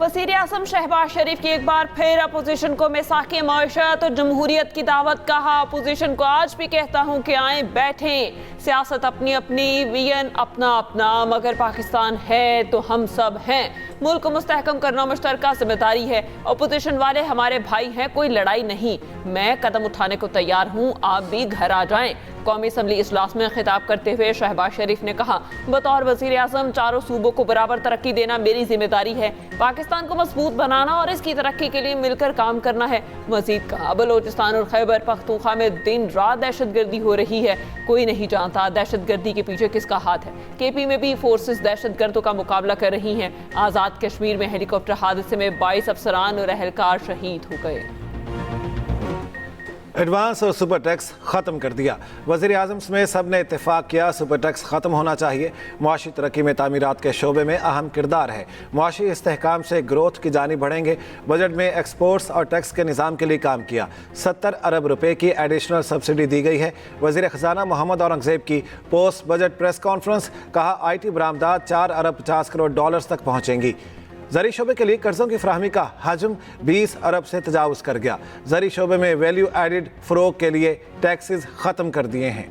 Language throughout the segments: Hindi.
वज़ीर आज़म शहबाज शरीफ की एक बार फिर अपोजिशन को मिसाक़े मईशत और जमहूरियत की दावत। कहा, अपोजिशन को आज भी कहता हूँ कि आए बैठें, सियासत अपनी अपनी, विजन अपना अपना, मगर पाकिस्तान है तो हम सब हैं। मुल्क को मुस्तहकम करना मुश्तरका जिम्मेदारी है। अपोजिशन वाले हमारे भाई हैं, कोई लड़ाई नहीं। मैं कदम उठाने को तैयार हूँ, आप भी घर आ जाएं। कौमी असम्बली इजलास में खिताब करते हुए शहबाज शरीफ ने कहा, बतौर वज़ीर आज़म चारों सूबों को बराबर तरक्की देना मेरी जिम्मेदारी है। पाकिस्तान को मजबूत बनाना और इसकी तरक्की के लिए मिलकर काम करना है। मजीद कहा, बलोचिस्तान और खैबर पख्तूनख्वा में दिन रात दहशतगर्दी हो रही है। कोई नहीं जानता दहशतगर्दी के पीछे किसका हाथ है। केपी में भी फोर्सेस दहशतगर्दों का मुकाबला कर रही हैं। आज़ाद कश्मीर में हेलीकॉप्टर हादसे में 22 अफसरान और अहलकार शहीद हो गए। एडवांस और सुपर टैक्स ख़त्म कर दिया। वज़ीर आज़म समेत सब ने इत्तेफाक किया, सुपर टैक्स ख़त्म होना चाहिए। मुआशी तरक्की में तामीरात के शोबे में अहम किरदार है। मुआशी इस्तेहकाम से ग्रोथ की जानिब बढ़ेंगे। बजट में एक्सपोर्ट्स और टैक्स के निज़ाम के लिए काम किया। 70 अरब रुपए की एडिशनल सब्सिडी दी गई है। वज़ीर ख़जाना मोहम्मद औरंगज़ेब की पोस्ट बजट प्रेस कॉन्फ्रेंस। कहा, IT बरामदात 4 अरब 50 करोड़ डॉलर्स तक पहुँचेंगी। ज़री शोबे के लिए कर्ज़ों की फ्राहमी का हजम 20 अरब से तजावुज़ कर गया। ज़री शोबे में वैल्यू एडिड फ़रोग के लिए टैक्सेस ख़त्म कर दिए हैं।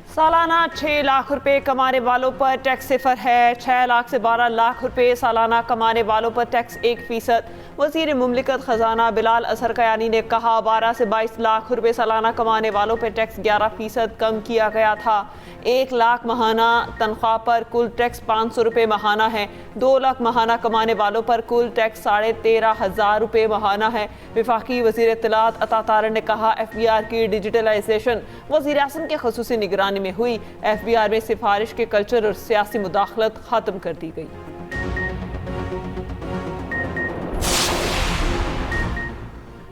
सालाना 6 लाख रुपए कमाने वालों पर टैक्स सिफर है। 6 लाख से 12 लाख रुपए सालाना कमाने वालों पर टैक्स 1%। वज़ीर मुमलिकत ख़जाना बिलाल असर कयानी ने कहा, 12 से 22 लाख रुपए सालाना कमाने वालों पर टैक्स 11% कम किया गया था। 1 लाख माहाना तनख्वाह पर कुल टैक्स 500 रुपये माहाना है। 2 लाख माहाना कमाने वालों पर कुल टैक्स 13,500 रुपये माहाना है। वफाकी वज़ीर इत्तलात अता तारड़ ने कहा, FBR की डिजिटलाइजेशन वज़ीर आज़म के ख़ुसूसी निगरानी में हुई। FBR में सिफारिश के कल्चर और सियासी मुदाखलत ख़त्म कर दी गई।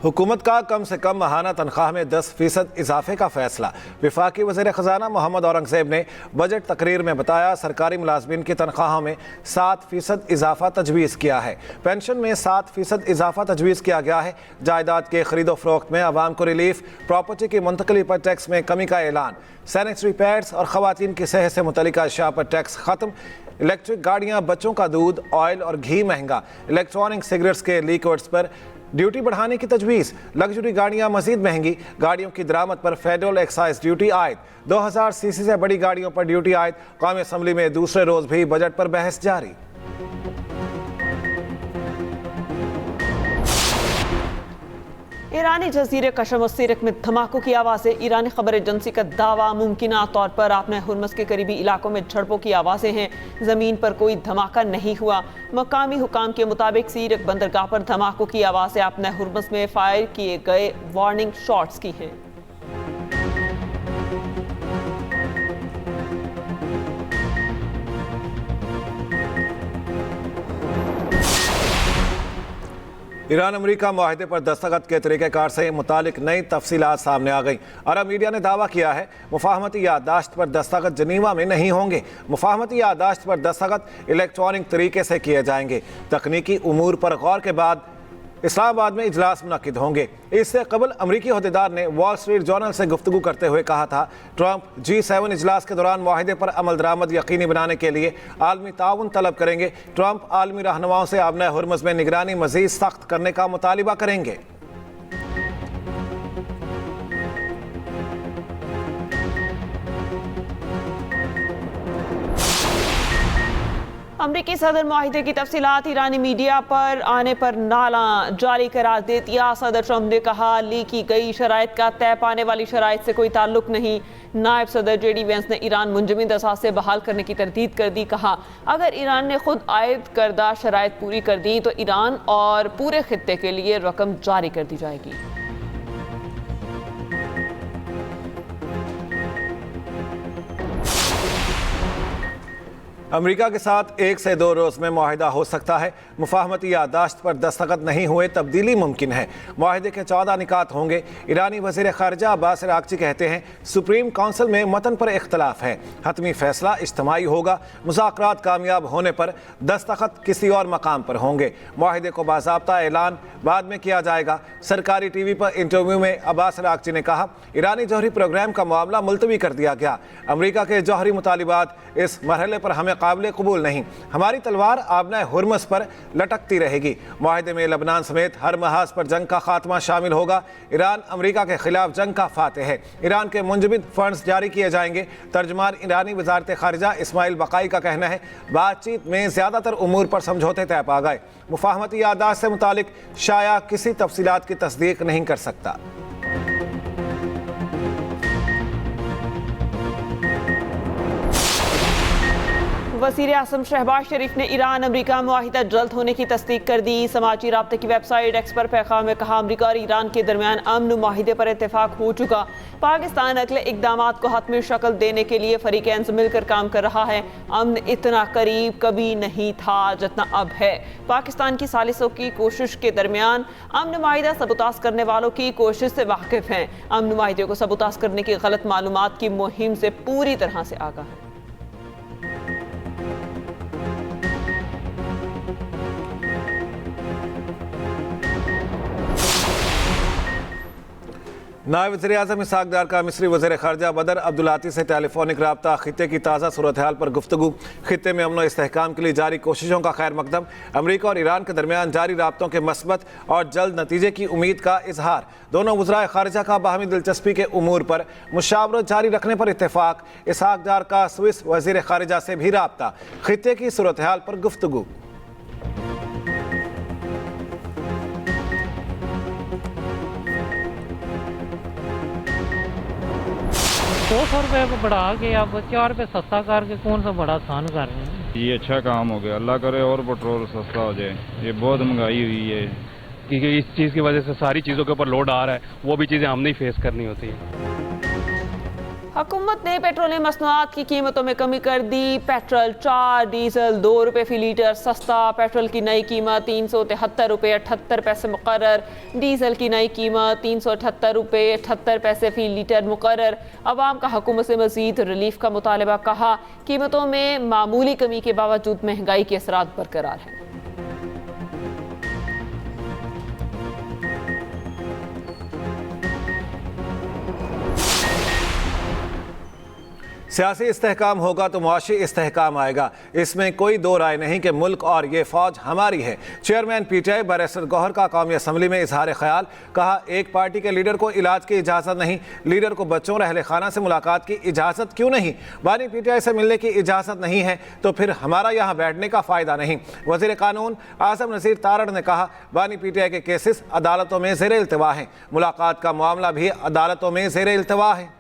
हुकूमत का कम से कम माहाना तनख्वाह में 10% इजाफे का फैसला। वफाकी वज़ीर ख़जाना मोहम्मद औरंगज़ेब ने बजट तकरीर में बताया, सरकारी मुलाजमीन की तनख्वाहों में 7% इजाफा तजवीज़ किया है। पेंशन में 7% इजाफा तजवीज़ किया गया है। जायदाद के खरीदो फरोख्त में आवाम को रिलीफ। प्रॉपर्टी की मुंतकली पर टैक्स में कमी का ऐलान। सैनिटरी पैड्स और ख़वातीन की सेहत से मुतल्लिक़ अशिया पर टैक्स ख़त्म। इलेक्ट्रिक गाड़ियाँ, बच्चों का दूध, ऑयल और घी महंगा। इलेक्ट्रॉनिक सिगरेट्स के लिक्विड्स पर ड्यूटी बढ़ाने की तजवीज़। लग्जरी गाड़ियां मजीद महंगी। गाड़ियों की दरामद पर फेडरल एक्साइज ड्यूटी आयद। 2000 सीसी से बड़ी गाड़ियों पर ड्यूटी आयद। कौमी असम्बली में दूसरे रोज भी बजट पर बहस जारी। ईरानी जजीरे कशम और सीरक में धमाकों की आवाज़ें। ईरानी खबर एजेंसी का दावा, मुमकिना तौर पर आपने हुर्मस के करीबी इलाकों में झड़पों की आवाज़ें हैं। ज़मीन पर कोई धमाका नहीं हुआ। मकामी हुकाम के मुताबिक सीरक बंदरगाह पर धमाकों की आवाज़ें आपने हुर्मस में फायर किए गए वार्निंग शॉट्स की हैं। ईरान अमेरिका मुआहदे पर दस्तखत के तरीक़ेकार से मुतालिक नई तफसीलात सामने आ गई। अरब मीडिया ने दावा किया है, मुफाहमती याददाश्त पर दस्तखत जनीवा में नहीं होंगे। मुफाहमती याददाश्त पर दस्तखत इलेक्ट्रॉनिक तरीके से किए जाएंगे। तकनीकी उमूर पर गौर के बाद इस्लामाबाद में इजलास मुनक्किद होंगे। इससे कबल अमरीकी अहदेदार ने वॉल स्ट्रीट जर्नल से गुफ्तगू करते हुए कहा था, ट्रंप G7 इजलास के दौरान मुआहदे पर अमल दरामद यकीनी बनाने के लिए आलमी ताउन तलब करेंगे। ट्रंप आलमी रहनुमाओं से आबना हुर्मुज़ में निगरानी मज़ीद सख्त करने का मुतालिबा करेंगे। अमरीकी सदर मुआहिदे की तफसीलात ईरानी मीडिया पर आने पर नाला जारी करार दे दिया। सदर ट्रंप ने कहा, ली की गई शराइत का तय पाने वाली शराइत से कोई ताल्लुक नहीं। नायब सदर JD वेंस ने ईरान मुंजमद असासे बहाल करने की तरदीद कर दी। कहा, अगर ईरान ने खुद आयद करदा शराइत पूरी कर दी तो ईरान और पूरे खित्ते के लिए रकम जारी कर दी जाएगी। अमेरिका के साथ 1 से 2 रोज में मुआहिदा हो सकता है। मुफाहमती याददाश्त पर दस्तखत नहीं हुए तब्दीली मुमकिन है। मुआहिदे के 14 निकात होंगे। ईरानी वज़ीर ख़ारिजा अब्बास अराग़ची कहते हैं सुप्रीम काउंसिल में मतन पर इख्तलाफ है, हतमी फैसला इज्तिमाई होगा। मुज़ाकरात कामयाब होने पर दस्तखत किसी और मकाम पर होंगे। मुआहिदे को बाज़ाब्ता ऐलान बाद में किया जाएगा। सरकारी टीवी पर इंटरव्यू में अब्बास अराग़ची ने कहा ईरानी जौहरी प्रोग्राम का मामला मुलतवी कर दिया गया। अमेरिका के जौहरी मुतालिबात इस मरहले पर हमें काबिल कबूल नहीं। हमारी तलवार आबना हुर्मस पर लटकती रहेगी। मुआहिदे में लबनान समेत हर महाज पर जंग का खात्मा शामिल होगा। ईरान अमेरिका के खिलाफ जंग का फातेह है। ईरान के मुंजमद फंड्स जारी किए जाएंगे। तर्जमान ईरानी वजारत खारिजा इस्माइल बकाई का कहना है बातचीत में ज़्यादातर उमूर पर समझौते तय पा गए। मुफाहमती याददाश्त से मुतालिक शाया किसी तफसीलात की तस्दीक नहीं कर सकता। वज़ीर आज़म शहबाज शरीफ ने ईरान अमेरिका मुआहिदा जल्द होने की तस्दीक कर दी। समाजी राब्ते की वेबसाइट एक्स पर पैगाम में कहा अमेरिका और ईरान के दरमियान अमन मुआहिदे पर इत्तेफाक हो चुका। पाकिस्तान अगले इक़दामात को हतमी शक्ल देने के लिए फरीक़ैन से मिलकर काम कर रहा है। अमन इतना करीब कभी नहीं था जितना अब है। पाकिस्तान की सालिसों की कोशिश के दरमियान अमन मुआहिदा सबूताज करने वालों की कोशिश से वाकिफ़ हैं। अमन मुआहिदे को सबूताज करने की गलत मालूमात की मुहिम से पूरी तरह से आगाह है। नायब वज़ीर-ए-आज़म इसहाक़ डार का मिस्री वज़ीर ख़ारिजा बदर अब्दुल्लाती से टेलीफोनिक रब्ता, खित्ते की ताज़ा सूरत हाल पर गुफ्तगू, खित्ते में अमन व इस्तेहकाम के लिए जारी कोशिशों का खैर मकदम, अमरीका और ईरान के दरमियान जारी राब्तों के मस्बत और जल्द नतीजे की उम्मीद का इजहार। दोनों वज़राए ख़ारिजा का बाहमी दिलचस्पी के उमूर पर मुशावरत जारी रखने पर इत्तेफाक। इसहाक़ डार का स्विस वज़ीर ख़ारिजा से भी राब्ता, खित्ते की सूरत हाल पर गुफ्तगू। 200 रुपये को बढ़ा के अब 4 रुपये सस्ता करके कौन सा बड़ा आसान कर रहे हैं। ये अच्छा काम हो गया, अल्लाह करे और पेट्रोल सस्ता हो जाए। ये बहुत महंगाई हुई है, क्योंकि इस चीज़ की वजह से सारी चीज़ों के ऊपर लोड आ रहा है, वो भी चीज़ें हमने ही फेस करनी होती है। हुकूमत ने पेट्रोलियम मसनूआत की कीमतों में कमी कर दी। पेट्रोल 4, डीजल 2 रुपये फ़ी लीटर सस्ता। पेट्रोल की नई कीमत 373 रुपये 78 पैसे मुकर्रर। डीजल की नई कीमत 378 रुपये 78 पैसे फ़ी लीटर मुकर्रर। अवाम का हुकूमत से मज़ीद रिलीफ का मुतालबा। कहा कीमतों में मामूली कमी के बावजूद महंगाई के असरात बरकरार हैं। सियासी इस्तेहकाम होगा तो मुआशी इस्तेहकाम आएगा, इसमें कोई दो राय नहीं कि मुल्क और ये फौज हमारी है। चेयरमैन पीटीआई बैरिस्टर गौहर का कौमी असम्बली में इजहार ख्याल। कहा एक पार्टी के लीडर को इलाज की इजाज़त नहीं, लीडर को बच्चों और अहले खाना से मुलाकात की इजाज़त क्यों नहीं? बानी पीटीआई से मिलने की इजाज़त नहीं है तो फिर हमारा यहाँ बैठने का फ़ायदा नहीं। वज़ीर कानून आज़म नज़ीर तारड़ ने कहा बानी पीटीआई के केसेस अदालतों में ज़ेर इल्तवा हैं, मुलाकात का मामला भी अदालतों में ज़ेर इल्तवा है।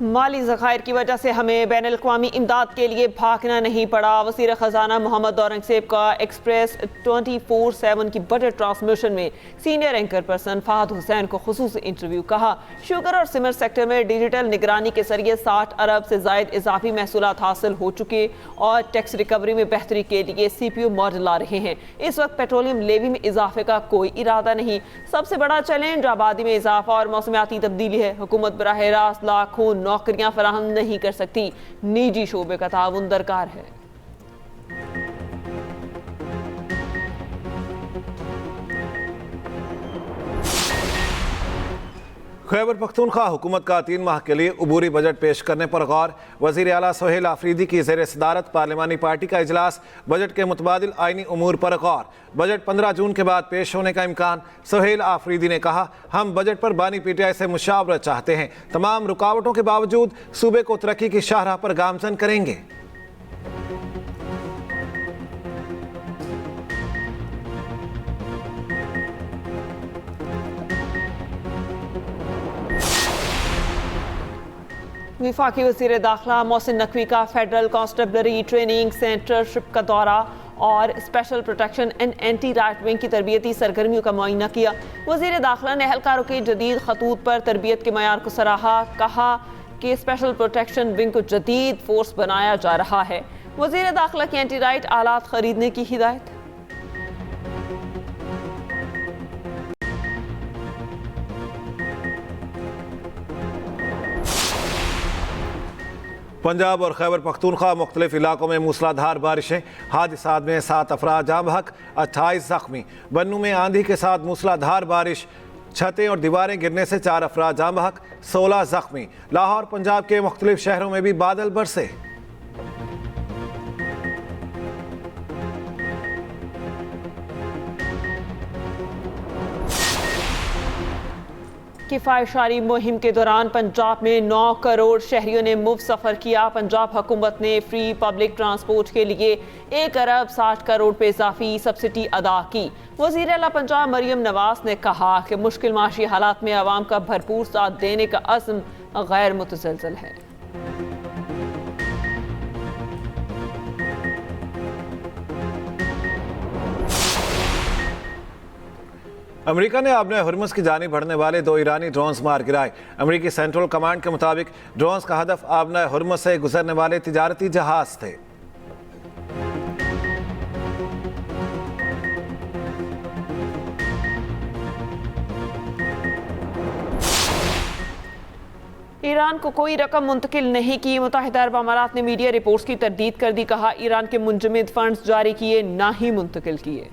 माली ज़खायर की वजह से हमें बैनुल-अक़वामी इमदाद के लिए भागना नहीं पड़ा। वज़ीर ख़जाना मोहम्मद औरंगज़ेब का एक्सप्रेस 24/7 की बजट ट्रांसमिशन में senior anchor person Fahd Hussain को खुसूसी इंटरव्यू। कहा शुगर और सिमर सेक्टर में डिजिटल निगरानी के जरिए 60 अरब से ज़ायद इजाफी महसूलात हासिल हो चुके और टैक्स रिकवरी में बेहतरी के लिए CPU मॉडल ला रहे हैं। इस वक्त पेट्रोलियम लेवी में इजाफे का कोई इरादा नहीं। सबसे बड़ा चैलेंज आबादी में इजाफा और मौसमियाती तब्दीली है। हुकूमत बराह रास्त लाखों नौकरियां फराहम नहीं कर सकती, निजी शोबे का ताउन दरकार है। खैबर पख्तूनख्वा हुकूमत का 3 माह के लिए अबूरी बजट पेश करने पर गौर। वज़ीर आला सोहेल आफरीदी की ज़ेर सदारत पार्लिमानी पार्टी का इजलास, बजट के मुतबादिल आइनी उमूर पर गौर। बजट 15 जून के बाद पेश होने का इम्कान। सोहेल आफरीदी ने कहा हम बजट पर बानी पीटीआई से मुशावरत चाहते हैं, तमाम रुकावटों के बावजूद सूबे को तरक्की की शाहराह पर गामजन करेंगे। वफाकी वज़ीर दाखिला मोहसिन नकवी का फेडरल कांस्टेबलरी ट्रेनिंग सेंटरशिप का दौरा और special protection and anti right wing की तरबियती सरगर्मियों का मुआयना किया। वज़ीर दाखिला ने एहलकारों के जदीद खतूत पर तरबियत के मयार को सराहा। कहा कि स्पेशल प्रोटेक्शन विंग को जदीद फोर्स बनाया जा रहा है। वज़ीर दाखिला की एंटी राइट आलात खरीदने की हिदायत। पंजाब और खैबर पख्तूनख्वा मुख्तलिफ इलाकों में मूसलाधार बारिशें, हादसात में 7 अफराद जाँ बहक, 28 जख्मी। बन्नू में आंधी के साथ मूसलाधार बारिश, छतें और दीवारें गिरने से 4 अफराद जाँ बहक, 16 जख्मी। लाहौर पंजाब के मुख्तलिफ शहरों में भी बादल बरसे। किफ़ायतशारी मुहिम के दौरान पंजाब में 9 करोड़ शहरियों ने मुफ्त सफ़र किया। पंजाब हुकूमत ने फ्री पब्लिक ट्रांसपोर्ट के लिए 1 अरब 60 करोड़ पे इजाफी सब्सिडी अदा की। वज़ीर आला पंजाब मरियम नवाज ने कहा कि मुश्किल माशी हालात में आवाम का भरपूर साथ देने का अज़्म गैर मुतज़लज़ल है। अमेरिका ने आबने हुर्मुज़ की जानिब बढ़ने वाले 2 ईरानी ड्रोन्स मार गिराए। अमेरिकी सेंट्रल कमांड के मुताबिक ड्रोन्स का हदफ आबने हुर्मुज़ से गुजरने वाले तिजारती जहाज थे। ईरान को कोई रकम मुंतकिल नहीं की। मुत्तहिदा अरब अमारात ने मीडिया रिपोर्ट्स की तरदीद कर दी। कहा ईरान के मुंजमद फंड्स जारी किए, ना ही मुंतकिल किए।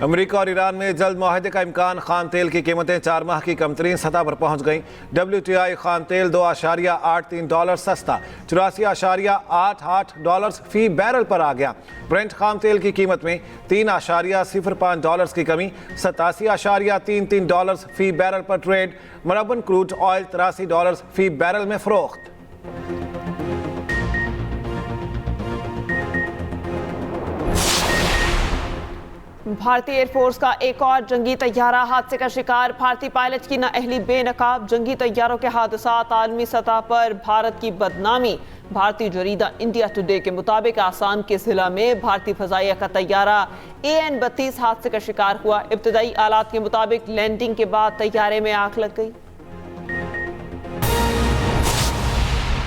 अमेरिका और ईरान में जल्द मुआहदे का इम्कान। खाम तेल की कीमतें 4 माह की कमतरीन सतह पर पहुंच गईं। WTI खाम तेल $2.83 सस्ता $84.88 फी बैरल पर आ गया। ब्रेंट खाम तेल की कीमत में $3.05 की कमी $87.33 फी बैरल पर ट्रेड। मरबन क्रूड ऑयल $83 फी बैरल में फरोख्त। भारतीय एयरफोर्स का एक और जंगी तैयारा हादसे का शिकार। भारतीय पायलट की नाअहली बेनकाब। जंगी तैयारों के हादसात आलमी सतह पर भारत की बदनामी। भारतीय जरीदा इंडिया टुडे के मुताबिक आसाम के जिला में भारतीय फजाइया का तैयारा AN-32 हादसे का शिकार हुआ। इब्तदाई आलात के मुताबिक लैंडिंग के बाद तैयारे में आग लग गई।